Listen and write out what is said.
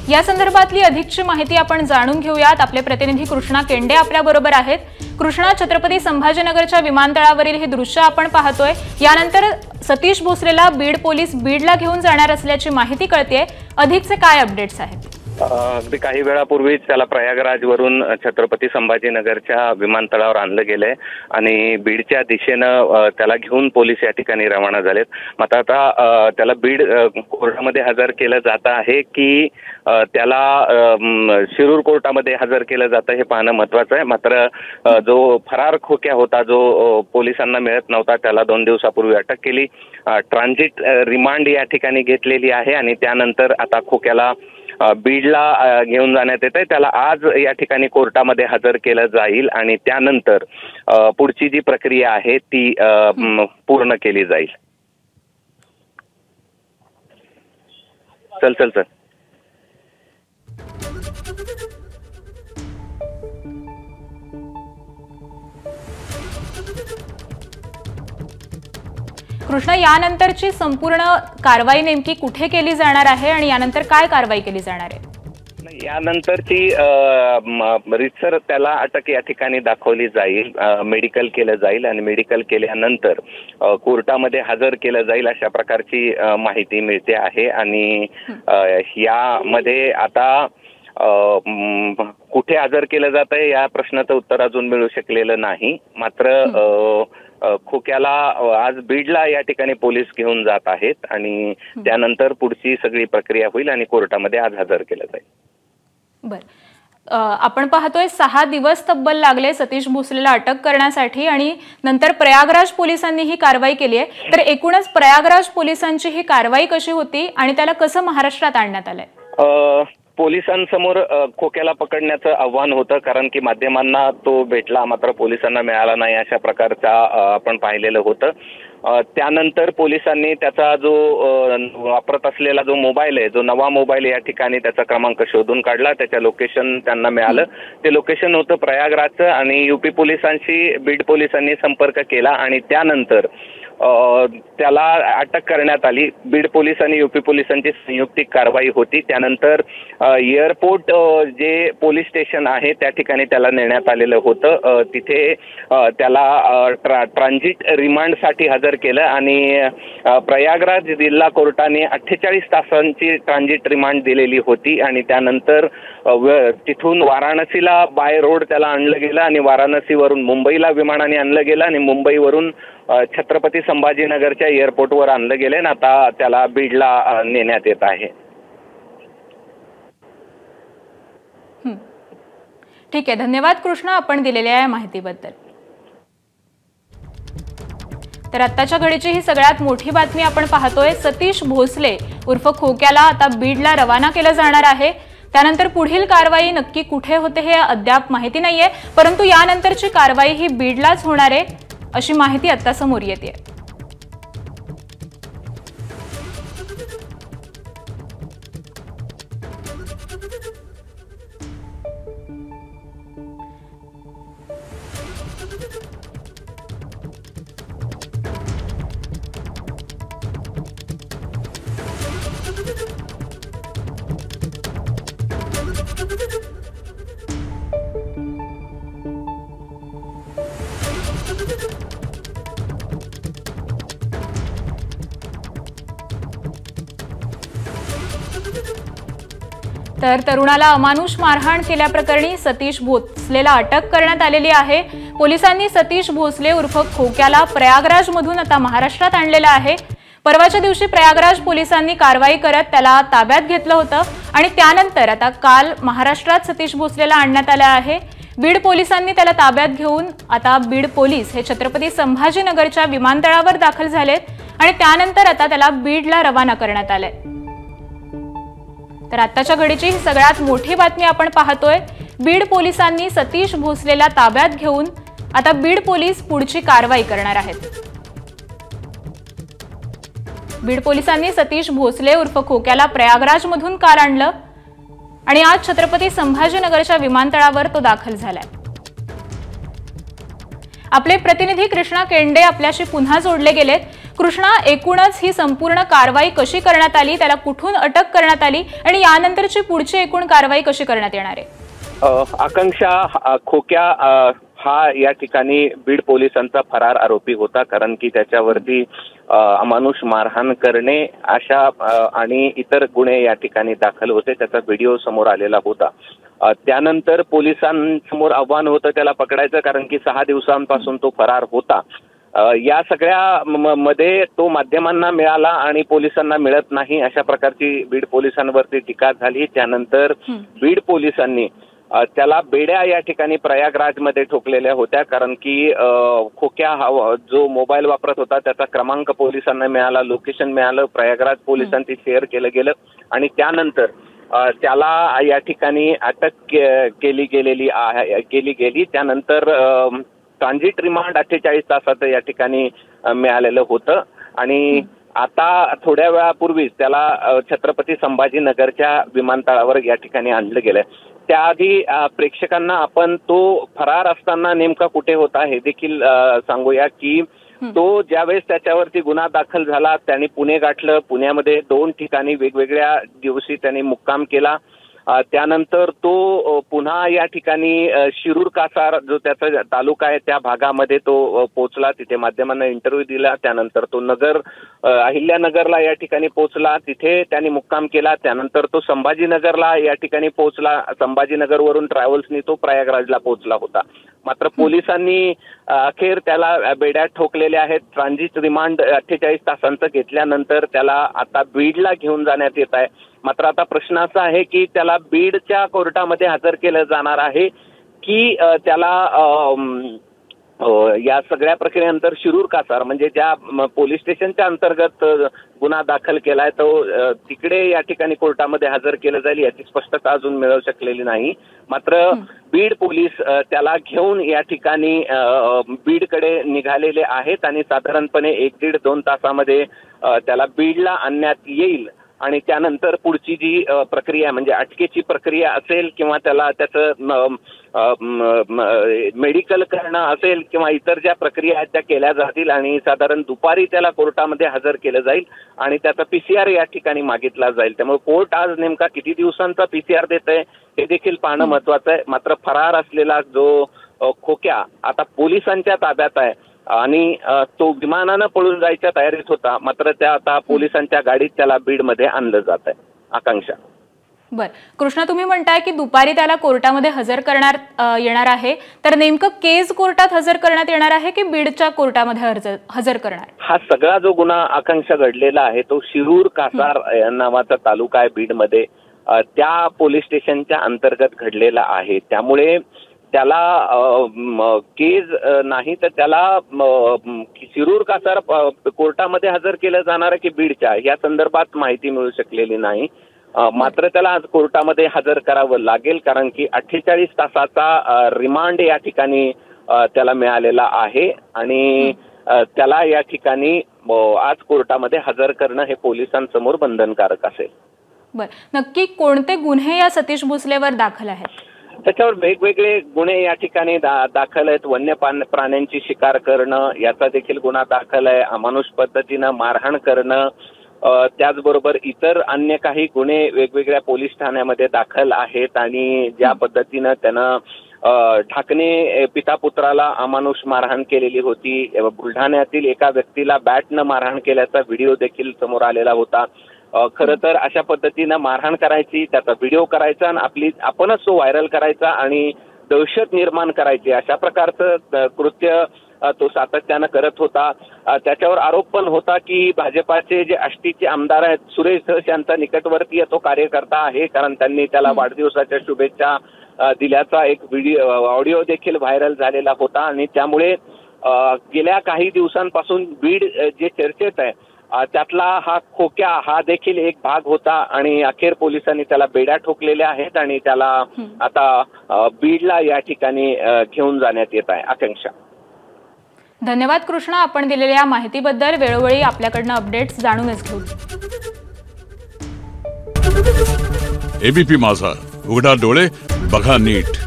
या संदर्भातली अधिकची माहिती आपण जाणून घेऊयात। आपले प्रतिनिधी कृष्णा केंडे आपल्या बरोबर आहेत। कृष्णा, छत्रपती संभाजीनगरच्या विमानतळावरील हे दृश्य आपण पाहतोय। यानंतर सतीश भोसलेला बीड पोलीस बीडला घेऊन जाणार असल्याची माहिती कळतेय। अधिकचे काय अपडेट्स आहेत? अगदी काही वेळापूर्वीच त्याला प्रयागराजवरून छत्रपती संभाजीनगरच्या विमानतळावर आणलं गेलंय आणि बीडच्या दिशेनं त्याला घेऊन पोलीस या ठिकाणी रवाना झालेत। मात्र आता त्याला बीड कोर्टामध्ये हजर केलं जात आहे की त्याला शिरूर कोर्टामध्ये हजर केलं जातं हे पाहणं महत्त्वाचं आहे। मात्र जो फरार खोक्या होता, जो पोलिसांना मिळत नव्हता, त्याला 2 दिवसापूर्वी अटक केली। ट्रान्झिट रिमांड या ठिकाणी घेतलेली आहे आणि त्यानंतर आता खोक्याला बीडला घेऊन जाण्यात येत आहे। त्याला आज या ठिकाणी कोर्टामध्ये हजर केलं जाईल आणि त्यानंतर पुढची जी प्रक्रिया आहे ती पूर्ण केली जाईल। चल कृष्णा, यानंतरची संपूर्ण कारवाई नेमकी कुठे केली जाणार आहे आणि यानंतर काय कारवाई केली जाणार आहे? यानंतरची रितसर त्याला अटक या ठिकाणी दाखवली जाईल, मेडिकल केलं जाईल आणि मेडिकल केल्यानंतर कोर्टामध्ये हजर केलं जाईल अशा प्रकारची माहिती मिळते आहे। आणि यामध्ये आता कुठे हजर केलं जात आहे या प्रश्नाचं उत्तर अजून मिळू शकलेलं नाही। मात्र खोक्याला आज बीडला या ठिकाणी पोलीस घेऊन जात आहेत आणि त्यानंतर पुढची सगळी प्रक्रिया होईल आणि कोर्टामध्ये आज हजर केलं जाईल। आपण पाहतोय 6 दिवस तब्बल लागले सतीश भोसलेला अटक करण्यासाठी आणि नंतर प्रयागराज पोलिसांनी ही कारवाई केली आहे। तर एकूणच प्रयागराज पोलिसांची ही कारवाई कशी होती आणि त्याला कसं महाराष्ट्रात आणण्यात आलंय? पोलिसांसमोर खोक्याला पकडण्याचं आव्हान होतं, कारण की माध्यमांना तो भेटला मात्र पोलिसांना मिळाला नाही अशा प्रकारचा आपण पाहिलेलं होतं। त्यानंतर पोलिसांनी त्याचा जो वापरत असलेला जो मोबाईल आहे, जो नवा मोबाईल या ठिकाणी त्याचा क्रमांक शोधून काढला, त्याच्या लोकेशन त्यांना मिळालं। ते लोकेशन होतं प्रयागराजचं आणि यूपी पोलिसांशी बीड पोलिसांनी संपर्क केला आणि त्यानंतर त्याला अटक करण्यात आली। बीड पोलीस आणि यूपी पोलिसांची संयुक्तिक कारवाई होती। त्यानंतर एअरपोर्ट जे पोलीस स्टेशन आहे त्या ठिकाणी त्याला नेण्यात आलेलं होतं। तिथे त्याला ट्रान्झिट रिमांडसाठी हजर केलं आणि प्रयागराज जिल्हा कोर्टाने 48 तासांची ट्रान्झिट रिमांड दिलेली होती आणि त्यानंतर तिथून वाराणसीला बाय रोड त्याला आणलं गेलं आणि वाराणसीवरून मुंबईला विमानाने आणलं गेलं आणि मुंबईवरून छत्रपती संभाजीनगरच्या एअरपोर्टवर आणलं गेले आणि आता त्याला बीडला नेण्यात येत आहे। ठीक आहे, धन्यवाद कृष्णा आपण दिलेल्या या माहितीबद्दल। तर आत्ताच्या घडीची ही सगळ्यात मोठी बातमी आपण पाहतोय। सतीश भोसले उर्फ खोक्याला आता बीडला रवाना केलं जाणार आहे। त्यानंतर पुढील कारवाई नक्की कुठे होते हे अद्याप माहिती नाहीये, परंतु यानंतरची कारवाई ही बीडलाच होणार आहे अशी माहिती आता समोर येते। तर तरुणाला अमानुष मारहाण केल्याप्रकरणी सतीश भोसलेला अटक करण्यात आलेली आहे। पोलिसांनी सतीश भोसले उर्फ खोक्याला प्रयागराजमधून आता महाराष्ट्रात आणलेला आहे। परवाच्या दिवशी प्रयागराज पोलिसांनी कारवाई करत त्याला ताब्यात घेतलं होतं आणि त्यानंतर आता काल महाराष्ट्रात सतीश भोसलेला आणण्यात आलं आहे। बीड पोलिसांनी त्याला ताब्यात घेऊन आता बीड पोलीस हे छत्रपती संभाजीनगरच्या विमानतळावर दाखल झालेत आणि त्यानंतर आता त्याला बीडला रवाना करण्यात आलंय। तर आत्ताच्या घडीची ही सगळ्यात मोठी बातमी आपण पाहतोय। बीड पोलिसांनी सतीश भोसलेला ताब्यात घेऊन आता बीड पोलीस पुढची कारवाई करणार आहेत। बीड पोलिसांनी सतीश भोसले उर्फ खोक्याला प्रयागराजमधून काल आणलं आणि आज छत्रपती संभाजीनगरच्या विमानतळावर तो दाखल झालाय। आपले प्रतिनिधी कृष्णा केंडे आपल्याशी पुन्हा जोडले गेलेत। कृष्णा, एकूणच ही संपूर्ण कारवाई कशी करण्यात आली, त्याला कुठून अटक करण्यात आली आणि यानंतरची पुढची एकूण कारवाई कशी करण्यात येणार आहे? आकांक्षा, खोक्या हा या ठिकाणी बीड पोलिसांचा फरार आरोपी होता, कारण की त्याच्यावरती अमानुष मारहाण करणे अशा आणि इतर गुन्हे या ठिकाणी दाखल होते. त्याचा व्हिडिओ समोर आलेला होता. त्यानंतर पोलिसांसमोर आव्हान होतं त्याला पकडायचं, कारण की 6 दिवसांपासून तो फरार होता. या सगळ्या मध्ये तो माध्यमांना मिळाला आणि पोलिसांना मिळत नाही, अशा प्रकारची बीड पोलिसांवरती टीका झाली. त्यानंतर बीड पोलिसांनी त्याला बेड्या या ठिकाणी प्रयागराजमध्ये ठोकलेल्या होत्या, कारण की खोक्या हा जो मोबाईल वापरत होता त्याचा क्रमांक पोलिसांना मिळाला, लोकेशन मिळालं, प्रयागराज पोलिसांची शेअर केलं गेलं आणि त्यानंतर त्याला या ठिकाणी अटक केली गेली. त्यानंतर ट्रान्झिट रिमांड 48 तासाचं या ठिकाणी मिळालेलं होतं आणि आता थोड्या वेळापूर्वीच त्याला छत्रपती संभाजीनगरच्या विमानतळावर या ठिकाणी आणलं गेलंय. त्याआधी प्रेक्षकांना आपण तो फरार असताना नेमका कुठे होता हे देखील सांगूया की तो ज्यावेळेस त्याच्यावरती गुन्हा दाखल झाला त्यांनी पुणे गाठलं. पुण्यामध्ये 2 ठिकाणी वेगवेगळ्या दिवशी त्यांनी मुक्काम केला. त्यानंतर तो पुन्हा या ठिकाणी शिरूर कासार जो त्याचा तालुका आहे त्या भागामध्ये तो पोहोचला. तिथे माध्यमांना इंटरव्ह्यू दिला. त्यानंतर तो अहिल्यानगरला या ठिकाणी पोहोचला. तिथे त्यांनी मुक्काम केला. त्यानंतर तो संभाजीनगरला या ठिकाणी पोहोचला. संभाजीनगरवरून ट्रॅव्हल्सनी तो प्रयागराजला पोहोचला होता. मात्र पोलिसांनी अखेर त्याला बेड्या ठोकलेल्या आहेत. ट्रान्झिट रिमांड 48 तासांचं घेतल्यानंतर त्याला आता बीडला घेऊन जाण्यात येत आहे. मात्र आता प्रश्न असा आहे की त्याला बीडच्या कोर्टामध्ये हजर केलं जाणार आहे की त्याला या सगळ्या प्रक्रियेनंतर शिरूर कासार म्हणजे ज्या पोलीस स्टेशनच्या अंतर्गत गुन्हा दाखल केलाय तो तिकडे या ठिकाणी कोर्टामध्ये हजर केलं जाईल याची स्पष्टता अजून मिळू शकलेली नाही. मात्र बीड पोलीस त्याला घेऊन या ठिकाणी बीडकडे निघालेले आहेत आणि साधारणपणे 1-1.5-2 तासामध्ये त्याला बीडला आणण्यात येईल आणि त्यानंतर पुढची जी प्रक्रिया म्हणजे अटकेची प्रक्रिया असेल किंवा त्याला त्याचं मेडिकल करणं असेल किंवा इतर ज्या प्रक्रिया आहेत त्या केल्या जातील आणि साधारण दुपारी त्याला कोर्टामध्ये हजर केलं जाईल आणि त्याचा PCR या ठिकाणी मागितला जाईल. त्यामुळे कोर्ट आज नेमका किती दिवसांचा PCR देत आहे हे देखील पाहणं महत्वाचं आहे. मात्र फरार असलेला जो खोक्या आता पोलिसांच्या ताब्यात आहे आणि तो विमानानं पळून जायच्या तयारीत होता. मात्र त्या आता पोलिसांच्या गाडीत त्याला बीडमध्ये आणलं जात आहे. आकांक्षा. बर, कृष्णा, तुम्ही म्हणताय की दुपारी त्याला कोर्टामध्ये हजर करण्यात येणार आहे, तर नेमकं केज कोर्टात हजर करण्यात येणार आहे की बीडच्या कोर्टामध्ये हजर करणार? हा सगळा जो गुन्हा आकांक्षा घडलेला आहे तो शिरूर कासार नावाचा तालुका आहे बीडमध्ये, त्या पोलीस स्टेशनच्या अंतर्गत घडलेला आहे. त्यामुळे त्याला केज नाही तर त्याला शिरूर कासार कोर्टामध्ये हजर केलं जाणार की बीडच्या या संदर्भात माहिती मिळू शकलेली नाही. मात्र त्याला आज कोर्टामध्ये हजर करावं लागेल कारण की 48 तासाचा रिमांड या ठिकाणी त्याला मिळालेला आहे आणि त्याला या ठिकाणी आज कोर्टामध्ये हजर करणं हे पोलिसांसमोर बंधनकारक असेल. बर, नक्की कोणते गुन्हे या सतीश भोसलेवर दाखल आहेत? त्याच्यावर वेगवेगळे गुन्हे या ठिकाणी दाखल आहेत. वन्य प्राण्यांची शिकार करणं याचा देखील गुन्हा दाखल आहे. अमानुष पद्धतीनं मारहाण करणं, त्याचबरोबर इतर अन्य काही गुन्हे वेगवेगळ्या पोलीस ठाण्यामध्ये दाखल आहेत आणि ज्या पद्धतीनं त्यानं ठाकणे पिता पुत्राला अमानुष मारहाण केलेली होती. बुलढाण्यातील एका व्यक्तीला बॅटनं मारहाण केल्याचा व्हिडिओ देखील समोर आलेला होता. खरं तर अशा पद्धतीनं मारहाण करायची, त्याचा व्हिडिओ करायचा आणि आपणच तो व्हायरल करायचा आणि दहशत निर्माण करायची अशा प्रकारचं कृत्य तो सातत्यानं करत होता. त्याच्यावर आरोप पण होता की भाजपाचे जे आष्टीचे आमदार आहेत सुरेश धस यांचा निकटवर्तीय तो कार्यकर्ता आहे, कारण त्यांनी त्याला वाढदिवसाच्या शुभेच्छा दिल्याचा एक ऑडिओ देखील व्हायरल झालेला होता आणि त्यामुळे गेल्या काही दिवसांपासून बीड जे चर्चेत आहे त्यातला हा खोक्या हा देखील एक भाग होता आणि अखेर पोलिसांनी त्याला बेड्या ठोकलेल्या आहेत आणि त्याला आता बीडला या ठिकाणी घेऊन जाण्यात येत आहे. आकांक्षा. धन्यवाद कृष्णा, आपण दिलेल्या माहितीबद्दल. वेळोवेळी आपल्याकडनं अपडेट्स जाणूनच घेऊ. एबीपी माझा, उघडा डोळे बघा नीट.